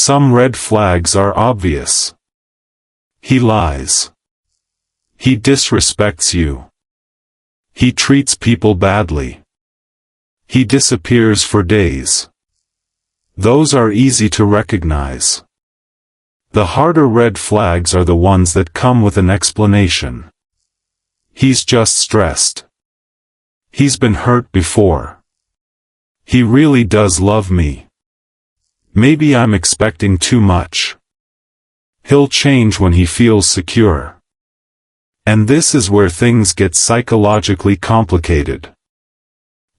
Some red flags are obvious. He lies. He disrespects you. He treats people badly. He disappears for days. Those are easy to recognize. The harder red flags are the ones that come with an explanation. He's just stressed. He's been hurt before. He really does love me. Maybe I'm expecting too much. He'll change when he feels secure. And this is where things get psychologically complicated.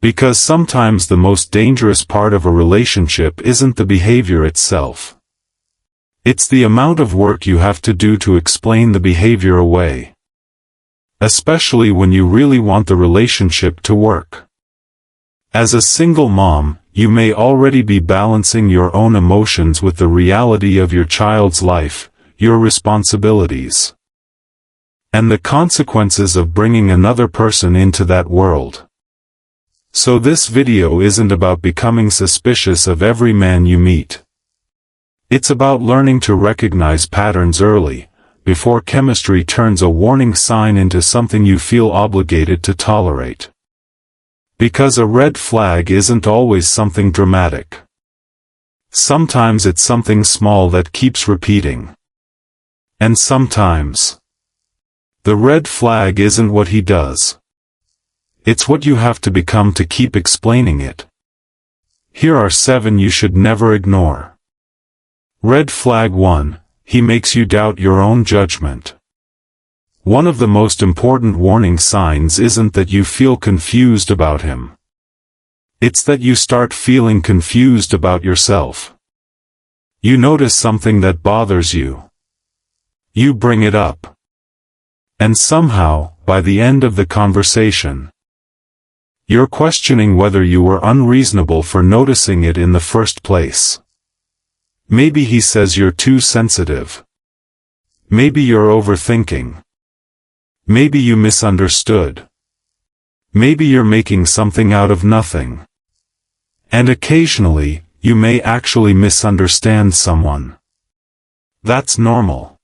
Because sometimes the most dangerous part of a relationship isn't the behavior itself. It's the amount of work you have to do to explain the behavior away. Especially when you really want the relationship to work. As a single mom, you may already be balancing your own emotions with the reality of your child's life, your responsibilities, and the consequences of bringing another person into that world. So this video isn't about becoming suspicious of every man you meet. It's about learning to recognize patterns early, before chemistry turns a warning sign into something you feel obligated to tolerate. Because a red flag isn't always something dramatic. Sometimes it's something small that keeps repeating. And sometimes, the red flag isn't what he does. It's what you have to become to keep explaining it. Here are 7 you should never ignore. Red flag 1, he makes you doubt your own judgment. One of the most important warning signs isn't that you feel confused about him. It's that you start feeling confused about yourself. You notice something that bothers you. You bring it up. And somehow, by the end of the conversation, you're questioning whether you were unreasonable for noticing it in the first place. Maybe he says you're too sensitive. Maybe you're overthinking. Maybe you misunderstood. Maybe you're making something out of nothing. And occasionally, you may actually misunderstand someone. That's normal.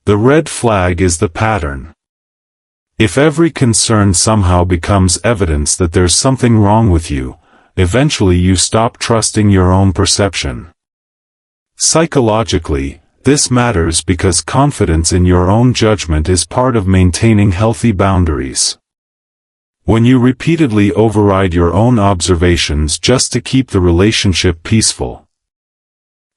The red flag is the pattern. If every concern somehow becomes evidence that there's something wrong with you, eventually you stop trusting your own perception. Psychologically, this matters because confidence in your own judgment is part of maintaining healthy boundaries. When you repeatedly override your own observations just to keep the relationship peaceful,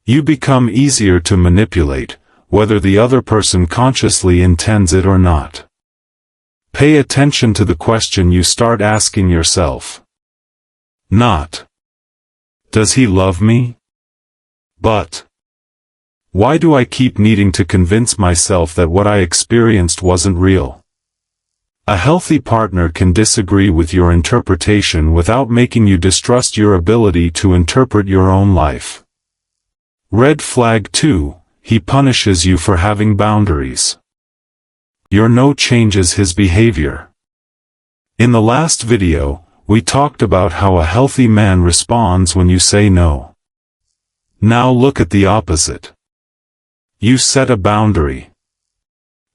you become easier to manipulate, whether the other person consciously intends it or not. Pay attention to the question you start asking yourself. Not, does he love me? But, why do I keep needing to convince myself that what I experienced wasn't real? A healthy partner can disagree with your interpretation without making you distrust your ability to interpret your own life. Red flag 2, he punishes you for having boundaries. Your no changes his behavior. In the last video, we talked about how a healthy man responds when you say no. Now look at the opposite. You set a boundary.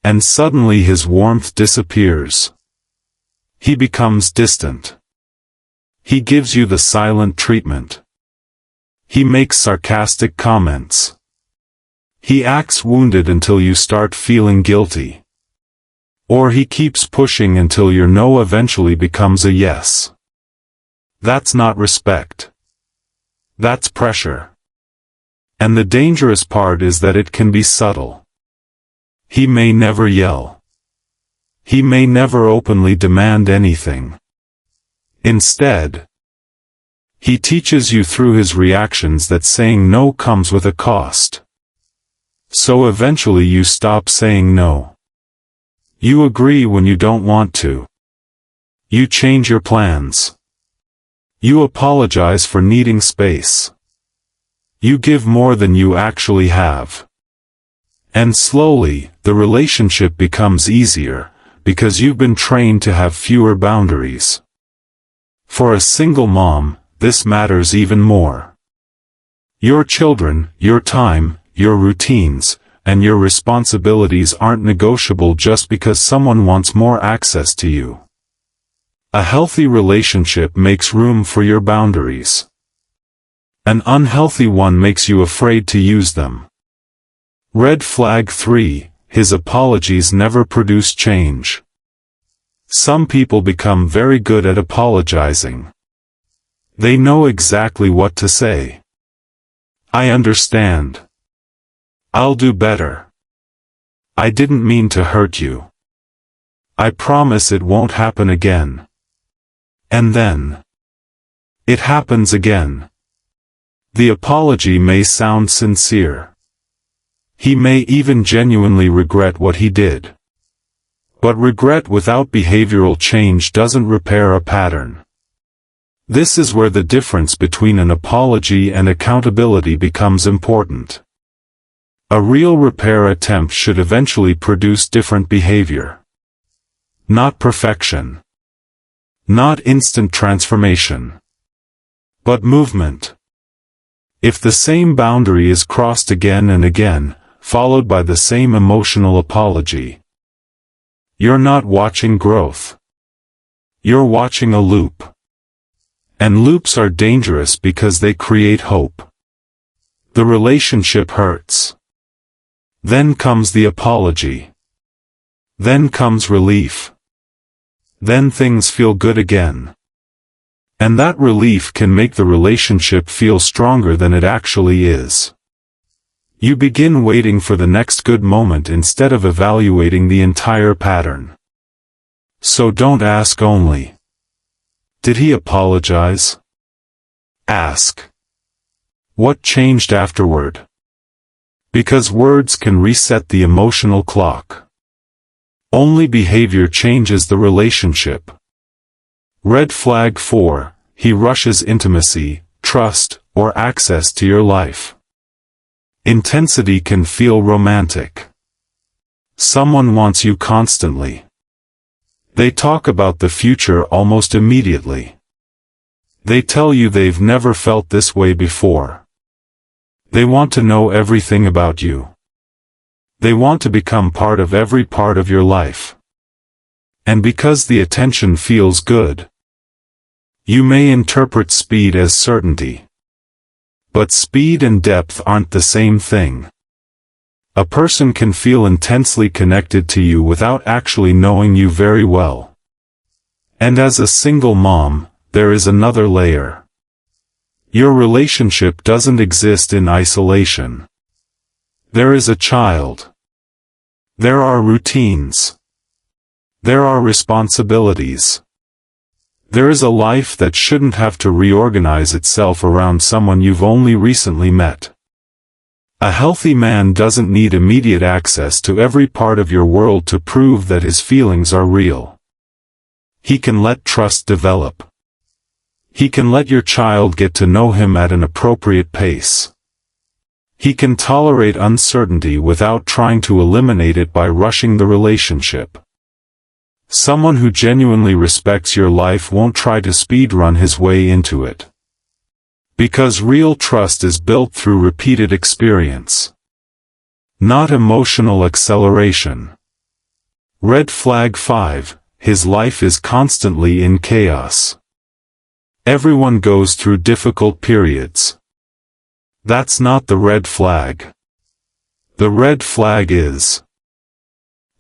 And suddenly his warmth disappears. He becomes distant. He gives you the silent treatment. He makes sarcastic comments. He acts wounded until you start feeling guilty. Or he keeps pushing until your no eventually becomes a yes. That's not respect. That's pressure. And the dangerous part is that it can be subtle. He may never yell. He may never openly demand anything. Instead, he teaches you through his reactions that saying no comes with a cost. So eventually you stop saying no. You agree when you don't want to. You change your plans. You apologize for needing space. You give more than you actually have. And slowly, the relationship becomes easier, because you've been trained to have fewer boundaries. For a single mom, this matters even more. Your children, your time, your routines, and your responsibilities aren't negotiable just because someone wants more access to you. A healthy relationship makes room for your boundaries. An unhealthy one makes you afraid to use them. Red flag 3, his apologies never produce change. Some people become very good at apologizing. They know exactly what to say. I understand. I'll do better. I didn't mean to hurt you. I promise it won't happen again. And then it happens again. The apology may sound sincere. He may even genuinely regret what he did. But regret without behavioral change doesn't repair a pattern. This is where the difference between an apology and accountability becomes important. A real repair attempt should eventually produce different behavior. Not perfection. Not instant transformation. But movement. If the same boundary is crossed again and again, followed by the same emotional apology, you're not watching growth. You're watching a loop. And loops are dangerous because they create hope. The relationship hurts. Then comes the apology. Then comes relief. Then things feel good again. And that relief can make the relationship feel stronger than it actually is. You begin waiting for the next good moment instead of evaluating the entire pattern. So don't ask only, did he apologize? Ask, what changed afterward? Because words can reset the emotional clock. Only behavior changes the relationship. Red flag 4, he rushes intimacy, trust, or access to your life. Intensity can feel romantic. Someone wants you constantly. They talk about the future almost immediately. They tell you they've never felt this way before. They want to know everything about you. They want to become part of every part of your life. And because the attention feels good, you may interpret speed as certainty. But speed and depth aren't the same thing. A person can feel intensely connected to you without actually knowing you very well. And as a single mom, there is another layer. Your relationship doesn't exist in isolation. There is a child. There are routines. There are responsibilities. There is a life that shouldn't have to reorganize itself around someone you've only recently met. A healthy man doesn't need immediate access to every part of your world to prove that his feelings are real. He can let trust develop. He can let your child get to know him at an appropriate pace. He can tolerate uncertainty without trying to eliminate it by rushing the relationship. Someone who genuinely respects your life won't try to speedrun his way into it. Because real trust is built through repeated experience. Not emotional acceleration. Red flag 5, his life is constantly in chaos. Everyone goes through difficult periods. That's not the red flag. The red flag is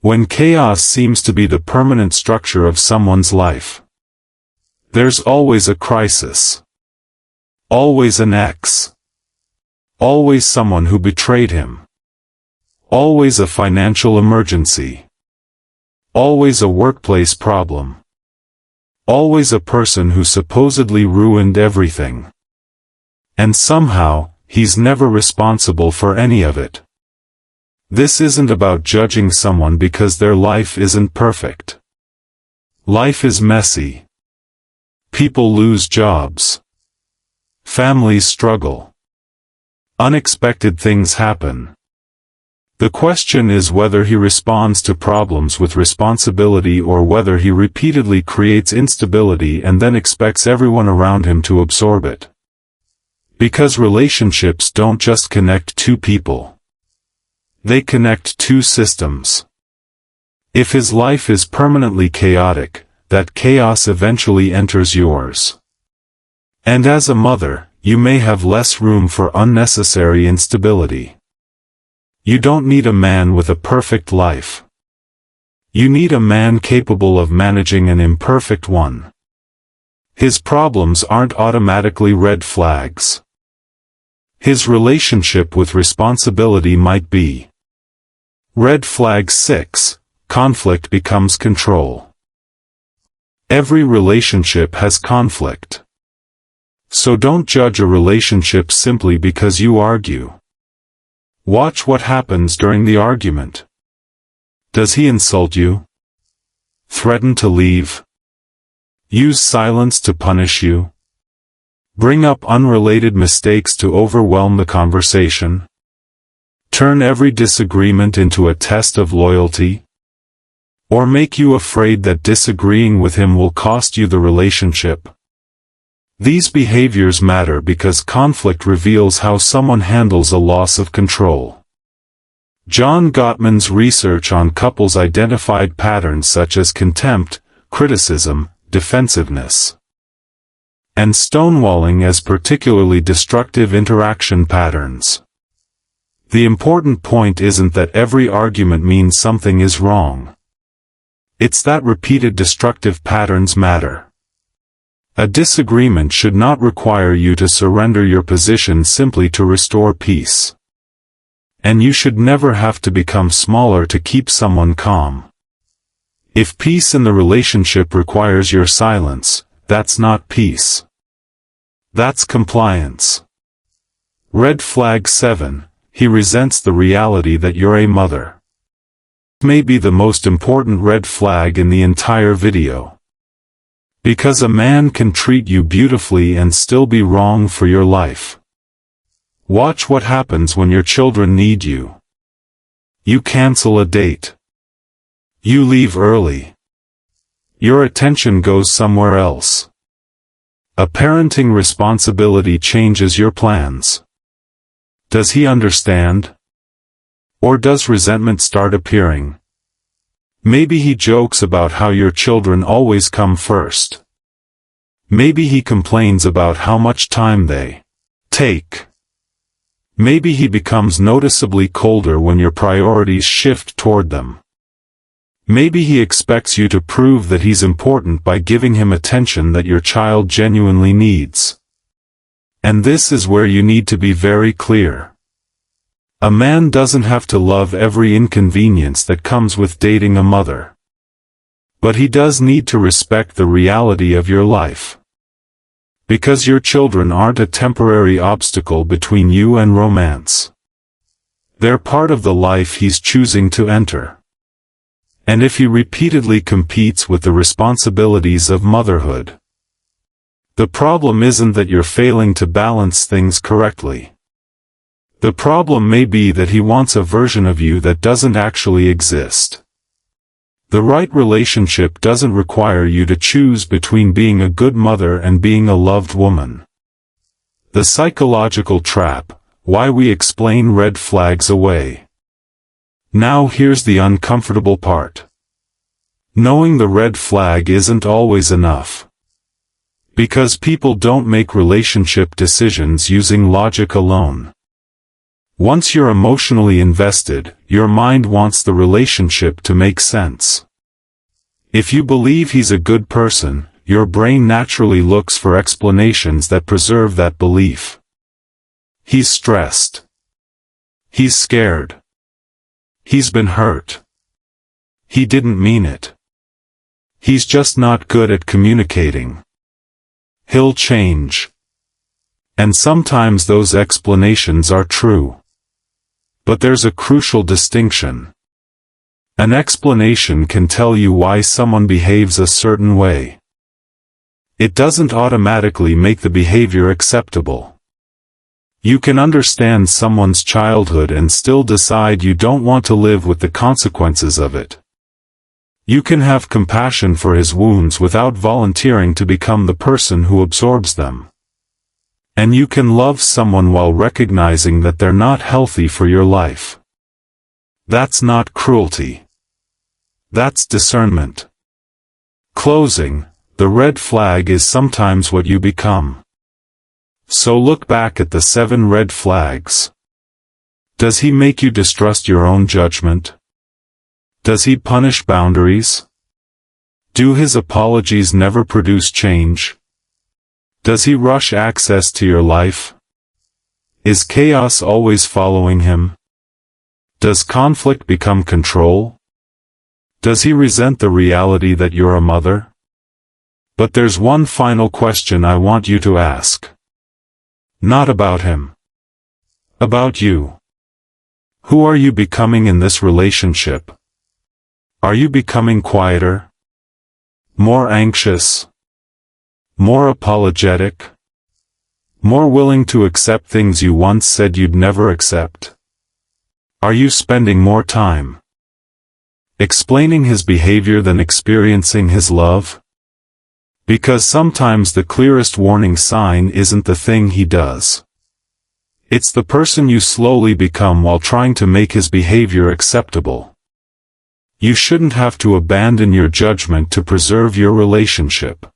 when chaos seems to be the permanent structure of someone's life. There's always a crisis. Always an ex. Always someone who betrayed him. Always a financial emergency. Always a workplace problem. Always a person who supposedly ruined everything. And somehow, he's never responsible for any of it. This isn't about judging someone because their life isn't perfect. Life is messy. People lose jobs. Families struggle. Unexpected things happen. The question is whether he responds to problems with responsibility or whether he repeatedly creates instability and then expects everyone around him to absorb it. Because relationships don't just connect two people. They connect two systems. If his life is permanently chaotic, that chaos eventually enters yours. And as a mother, you may have less room for unnecessary instability. You don't need a man with a perfect life. You need a man capable of managing an imperfect one. His problems aren't automatically red flags. His relationship with responsibility might be. Red flag 6, conflict becomes control. Every relationship has conflict. So don't judge a relationship simply because you argue. Watch what happens during the argument. Does he insult you? Threaten to leave? Use silence to punish you? Bring up unrelated mistakes to overwhelm the conversation? Turn every disagreement into a test of loyalty? Or make you afraid that disagreeing with him will cost you the relationship? These behaviors matter because conflict reveals how someone handles a loss of control. John Gottman's research on couples identified patterns such as contempt, criticism, defensiveness, and stonewalling as particularly destructive interaction patterns. The important point isn't that every argument means something is wrong. It's that repeated destructive patterns matter. A disagreement should not require you to surrender your position simply to restore peace. And you should never have to become smaller to keep someone calm. If peace in the relationship requires your silence, that's not peace. That's compliance. Red flag 7, he resents the reality that you're a mother. It may be the most important red flag in the entire video. Because a man can treat you beautifully and still be wrong for your life. Watch what happens when your children need you. You cancel a date. You leave early. Your attention goes somewhere else. A parenting responsibility changes your plans. Does he understand? Or does resentment start appearing? Maybe he jokes about how your children always come first. Maybe he complains about how much time they take. Maybe he becomes noticeably colder when your priorities shift toward them. Maybe he expects you to prove that he's important by giving him attention that your child genuinely needs. And this is where you need to be very clear. A man doesn't have to love every inconvenience that comes with dating a mother. But he does need to respect the reality of your life. Because your children aren't a temporary obstacle between you and romance. They're part of the life he's choosing to enter. And if he repeatedly competes with the responsibilities of motherhood, the problem isn't that you're failing to balance things correctly. The problem may be that he wants a version of you that doesn't actually exist. The right relationship doesn't require you to choose between being a good mother and being a loved woman. The psychological trap, why we explain red flags away. Now here's the uncomfortable part. Knowing the red flag isn't always enough. Because people don't make relationship decisions using logic alone. Once you're emotionally invested, your mind wants the relationship to make sense. If you believe he's a good person, your brain naturally looks for explanations that preserve that belief. He's stressed. He's scared. He's been hurt. He didn't mean it. He's just not good at communicating. He'll change. And sometimes those explanations are true. But there's a crucial distinction. An explanation can tell you why someone behaves a certain way. It doesn't automatically make the behavior acceptable. You can understand someone's childhood and still decide you don't want to live with the consequences of it. You can have compassion for his wounds without volunteering to become the person who absorbs them. And you can love someone while recognizing that they're not healthy for your life. That's not cruelty. That's discernment. Closing, the red flag is sometimes what you become. So look back at the 7 red flags. Does he make you distrust your own judgment? Does he punish boundaries? Do his apologies never produce change? Does he rush access to your life? Is chaos always following him? Does conflict become control? Does he resent the reality that you're a mother? But there's one final question I want you to ask. Not about him. About you. Who are you becoming in this relationship? Are you becoming quieter? More anxious? More apologetic? More willing to accept things you once said you'd never accept? Are you spending more time explaining his behavior than experiencing his love? Because sometimes the clearest warning sign isn't the thing he does. It's the person you slowly become while trying to make his behavior acceptable. You shouldn't have to abandon your judgment to preserve your relationship.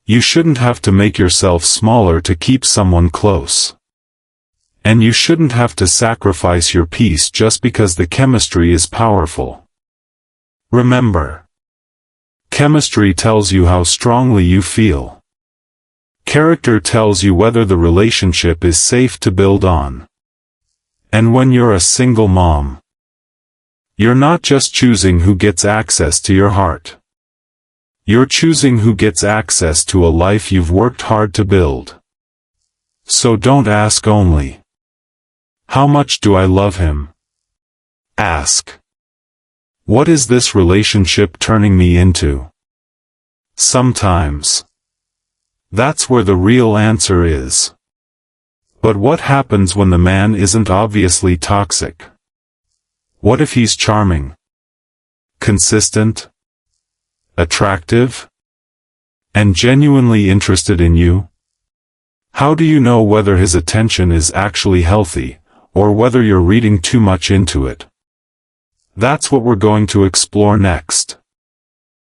You shouldn't have to make yourself smaller to keep someone close. And you shouldn't have to sacrifice your peace just because the chemistry is powerful. Remember, chemistry tells you how strongly you feel. Character tells you whether the relationship is safe to build on. And when you're a single mom, you're not just choosing who gets access to your heart. You're choosing who gets access to a life you've worked hard to build. So don't ask only, how much do I love him? Ask, what is this relationship turning me into? Sometimes, that's where the real answer is. But what happens when the man isn't obviously toxic? What if he's charming, consistent, attractive, and genuinely interested in you? How do you know whether his attention is actually healthy, or whether you're reading too much into it? That's what we're going to explore next.